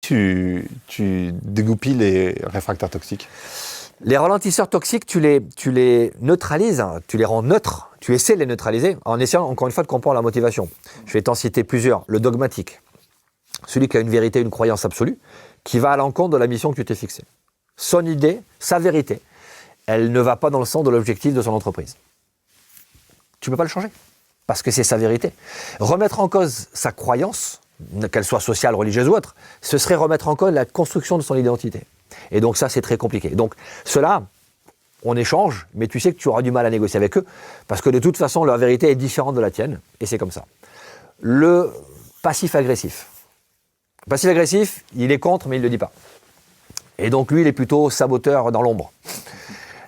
tu dégoupilles les réfractaires toxiques? Les ralentisseurs toxiques, tu les neutralises, tu les rends neutres, tu essaies de les neutraliser en essayant encore une fois de comprendre la motivation. Je vais t'en citer plusieurs. Le dogmatique, celui qui a une vérité, une croyance absolue, qui va à l'encontre de la mission que tu t'es fixée. Son idée, sa vérité, elle ne va pas dans le sens de l'objectif de son entreprise. Tu ne peux pas le changer, parce que c'est sa vérité. Remettre en cause sa croyance, qu'elle soit sociale, religieuse ou autre, ce serait remettre en cause la construction de son identité. Et donc ça, c'est très compliqué. Donc ceux-là, on échange, mais tu sais que tu auras du mal à négocier avec eux, parce que de toute façon, leur vérité est différente de la tienne, et c'est comme ça. Le passif-agressif. Le passif-agressif, il est contre, mais il ne le dit pas. Et donc lui, il est plutôt saboteur dans l'ombre.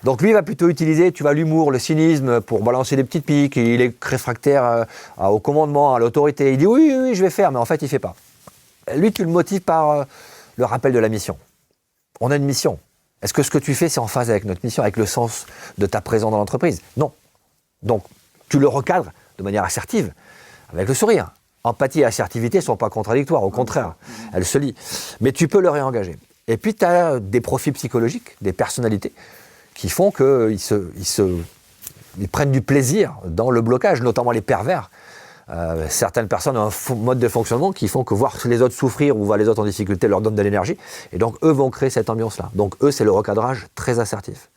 Donc lui, il va plutôt utiliser, tu vois, l'humour, le cynisme pour balancer des petites piques. Il est réfractaire au commandement, à l'autorité. Il dit oui, oui, oui, je vais faire, mais en fait, il ne fait pas. Lui, tu le motives par le rappel de la mission. On a une mission. Est-ce que ce que tu fais, c'est en phase avec notre mission, avec le sens de ta présence dans l'entreprise? Non. Donc, tu le recadres de manière assertive, avec le sourire. Empathie et assertivité ne sont pas contradictoires, au contraire, elles se lient. Mais tu peux le réengager. Et puis, tu as des profils psychologiques, des personnalités, qui font qu'ils ils prennent du plaisir dans le blocage, notamment les pervers. Certaines personnes ont un mode de fonctionnement qui font que voir les autres souffrir ou voir les autres en difficulté leur donne de l'énergie. Et donc, eux vont créer cette ambiance-là. Donc, eux, c'est le recadrage très assertif.